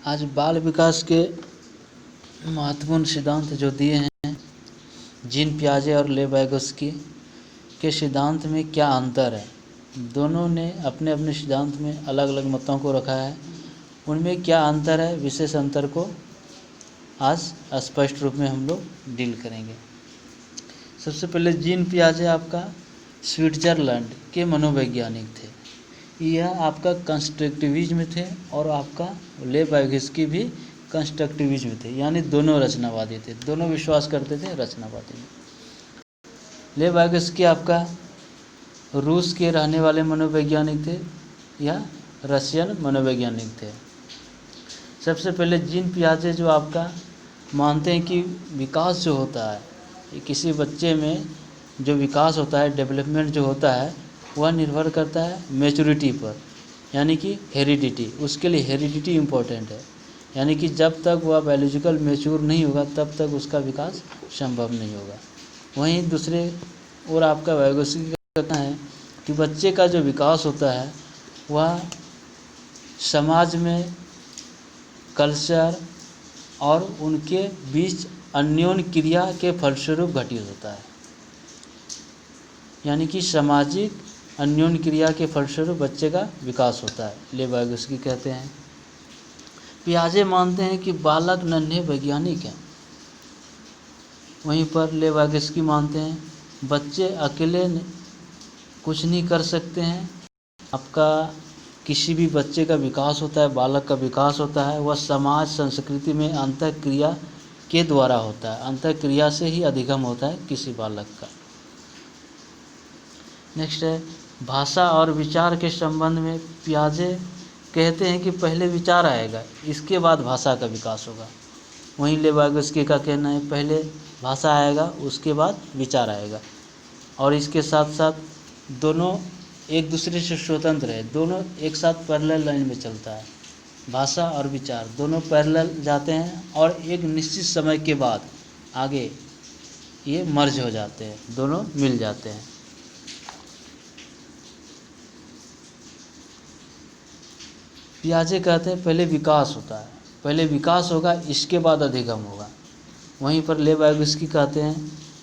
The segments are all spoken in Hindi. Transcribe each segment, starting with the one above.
आज बाल विकास के महत्वपूर्ण सिद्धांत जो दिए हैं जीन पियाजे और ले वाइगोत्स्की के सिद्धांत में क्या अंतर है। दोनों ने अपने अपने सिद्धांत में अलग अलग मतों को रखा है, उनमें क्या अंतर है, विशेष अंतर को आज स्पष्ट रूप में हम लोग डील करेंगे। सबसे पहले जीन पियाजे आपका स्विट्जरलैंड के मनोवैज्ञानिक थे। यह आपका कंस्ट्रक्टिविज्म थे और आपका ले वाइगोत्स्की भी कंस्ट्रक्टिविज्म थे, यानी दोनों रचनावादी थे, दोनों विश्वास करते थे रचनावादी में। ले वाइगोत्स्की आपका रूस के रहने वाले मनोवैज्ञानिक थे या रशियन मनोवैज्ञानिक थे। सबसे पहले जीन पियाजे जो आपका मानते हैं कि विकास जो होता है किसी बच्चे में, जो विकास होता है, डेवलपमेंट जो होता है, वह निर्भर करता है मैच्योरिटी पर, यानी कि हेरिडिटी। उसके लिए हेरिडिटी इम्पोर्टेंट है, यानी कि जब तक वह बायोलॉजिकल मैच्योर नहीं होगा तब तक उसका विकास संभव नहीं होगा। वहीं दूसरे और आपका वाइगोत्स्की का कहना है कि बच्चे का जो विकास होता है वह समाज में, कल्चर और उनके बीच अन्योन्य क्रिया के फलस्वरूप घटित होता है, यानी कि सामाजिक अन्योन्य क्रिया के फलस्वरूप बच्चे का विकास होता है, ले वाइगोत्स्की कहते हैं। पियाजे मानते हैं कि बालक नन्हे वैज्ञानिक हैं, वहीं पर ले वाइगोत्स्की मानते हैं बच्चे अकेले कुछ नहीं कर सकते हैं। आपका किसी भी बच्चे का विकास होता है, बालक का विकास होता है, वह समाज संस्कृति में अंतःक्रिया के द्वारा होता है, अंतःक्रिया से ही अधिगम होता है किसी बालक का। नेक्स्ट है भाषा और विचार के संबंध में पियाजे कहते हैं कि पहले विचार आएगा, इसके बाद भाषा का विकास होगा। वहीं ले वाइगोत्स्की का कहना है पहले भाषा आएगा, उसके बाद विचार आएगा। और इसके साथ साथ दोनों एक दूसरे से स्वतंत्र है, दोनों एक साथ पैरेलल लाइन में चलता है। भाषा और विचार दोनों पैरेलल जाते हैं और एक निश्चित समय के बाद आगे ये मर्ज हो जाते हैं, दोनों मिल जाते हैं। पियाजे कहते हैं पहले विकास होता है, पहले विकास होगा इसके बाद अधिगम होगा। वहीं पर ले वाइगोत्स्की कहते हैं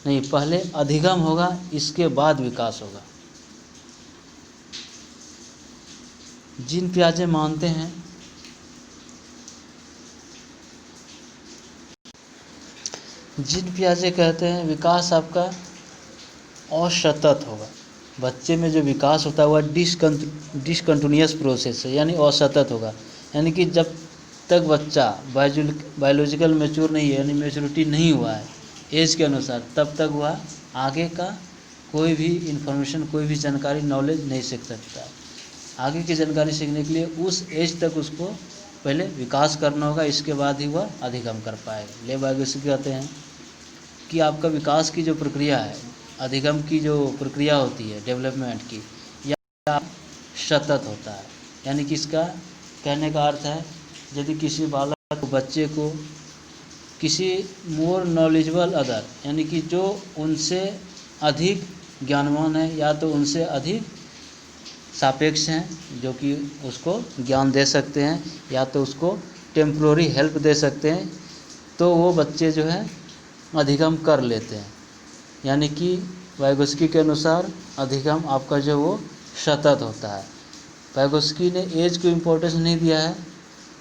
नहीं, पहले अधिगम होगा इसके बाद विकास होगा। जीन पियाजे मानते हैं जीन पियाजे कहते हैं विकास आपका असतत होगा। बच्चे में जो विकास होता है वह डिसकंटिन्यूअस प्रोसेस है, यानी असतत होगा, यानी कि जब तक बच्चा बायोलॉजिकल मैच्योर नहीं है, यानी मैच्योरिटी नहीं हुआ है एज के अनुसार, तब तक वह आगे का कोई भी इन्फॉर्मेशन, कोई भी जानकारी, नॉलेज नहीं सीख सकता है। आगे की जानकारी सीखने के लिए उस एज तक उसको पहले विकास करना होगा, इसके बाद ही वह अधिगम कर पाएगा। ले वाइगोत्स्की कहते हैं कि आपका विकास की जो प्रक्रिया है, अधिगम की जो प्रक्रिया होती है डेवलपमेंट की, यह सतत होता है। यानी कि इसका कहने का अर्थ है यदि किसी बालक को, बच्चे को किसी मोर नॉलेजेबल अदर, यानी कि जो उनसे अधिक ज्ञानवान है या तो उनसे अधिक सापेक्ष हैं, जो कि उसको ज्ञान दे सकते हैं या तो उसको टेम्प्रोरी हेल्प दे सकते हैं, तो वो बच्चे जो है अधिगम कर लेते हैं। यानी कि वाइगोत्स्की के अनुसार अधिगम आपका जो वो सतत होता है। वाइगोत्स्की ने एज को इम्पोर्टेंस नहीं दिया है,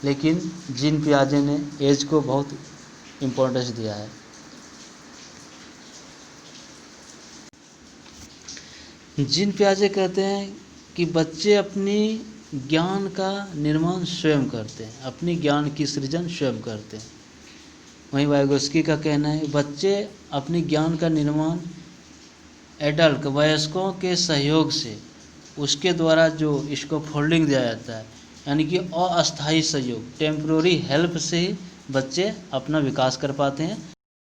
लेकिन जीन पियाजे ने एज को बहुत इम्पोर्टेंस दिया है। जीन पियाजे कहते हैं कि बच्चे अपनी ज्ञान का निर्माण स्वयं करते हैं, अपनी ज्ञान की सृजन स्वयं करते हैं। वहीं वाइगोत्स्की का कहना है बच्चे अपनी ज्ञान का निर्माण एडल्ट, वयस्कों के सहयोग से, उसके द्वारा जो इसको फोल्डिंग दिया जाता है, यानी कि अस्थायी सहयोग, टेम्प्रोरी हेल्प से ही बच्चे अपना विकास कर पाते हैं,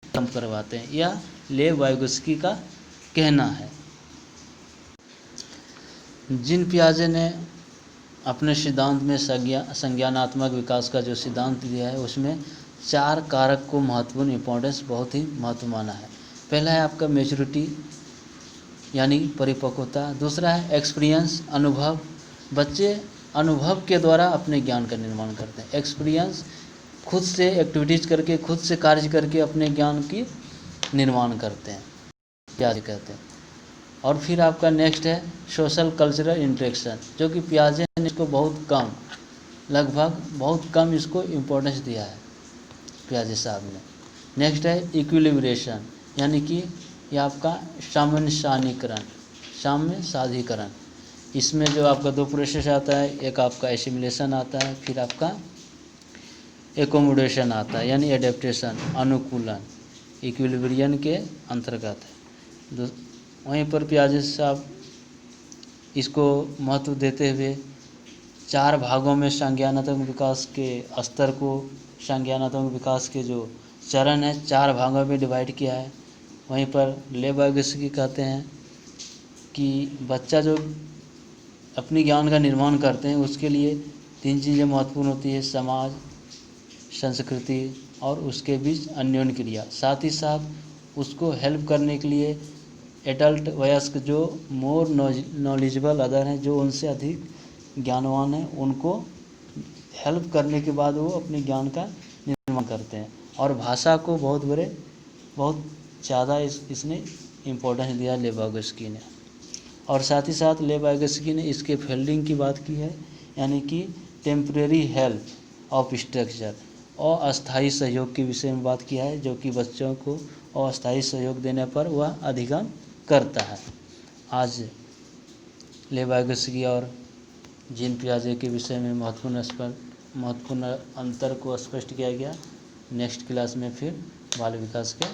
कम करवाते हैं। यह ले वाइगोत्स्की का कहना है। जीन पियाजे ने अपने सिद्धांत में संज्ञानात्मक विकास का जो सिद्धांत दिया है उसमें 4 कारक को महत्वपूर्ण इम्पोर्टेंस, बहुत ही महत्व माना है। पहला है आपका मैच्योरिटी, यानी परिपक्वता। दूसरा है एक्सपीरियंस, अनुभव। बच्चे अनुभव के द्वारा अपने ज्ञान का निर्माण करते हैं। एक्सपीरियंस खुद से एक्टिविटीज़ करके, खुद से कार्य करके अपने ज्ञान की निर्माण करते हैं, पियाजे कहते हैं। और फिर आपका नेक्स्ट है सोशल कल्चरल इंटरेक्शन, जो कि पियाजे ने इसको बहुत कम, लगभग बहुत कम इसको इम्पोर्टेंस दिया है पियाजे साहब ने। नेक्स्ट है इक्विलिब्रेशन, यानी कि ये आपका साम्य साधीकरण। इसमें जो आपका दो प्रोसेस आता है, एक आपका एसिमिलेशन आता है, फिर आपका एकोमोडेशन आता है, यानी एडेप्टेशन, अनुकूलन, इक्विलिब्रियम के अंतर्गत है। वहीं पर पियाजे साहब इसको महत्व देते हुए 4 भागों में संज्ञानात्मक विकास के स्तर को, संज्ञानात्मक विकास के जो चरण है 4 भागों में डिवाइड किया है। वहीं पर लेबागस्की कहते हैं कि बच्चा जो अपनी ज्ञान का निर्माण करते हैं उसके लिए 3 चीज़ें महत्वपूर्ण होती है, समाज, संस्कृति और उसके बीच अन्योन्य क्रिया। साथ ही साथ उसको हेल्प करने के लिए एडल्ट, वयस्क, जो मोर नॉलेजेबल अदर हैं, जो उनसे अधिक ज्ञानवान हैं, उनको हेल्प करने के बाद वो अपने ज्ञान का निर्माण करते हैं। और भाषा को बहुत ज़्यादा इसने इम्पोर्टेंस दिया लेबागस्की ने। और साथ ही साथ लेबागस्की ने इसके फील्डिंग की बात की है, यानी कि टेम्परेरी हेल्प ऑफ स्ट्रक्चर, अस्थायी सहयोग के विषय में बात किया है, जो कि बच्चों को अस्थायी सहयोग देने पर वह अधिगम करता है। आज लेबागस्की और जीन पियाजे के विषय में महत्वपूर्ण अंतर को स्पष्ट किया गया। नेक्स्ट क्लास में फिर बाल विकास के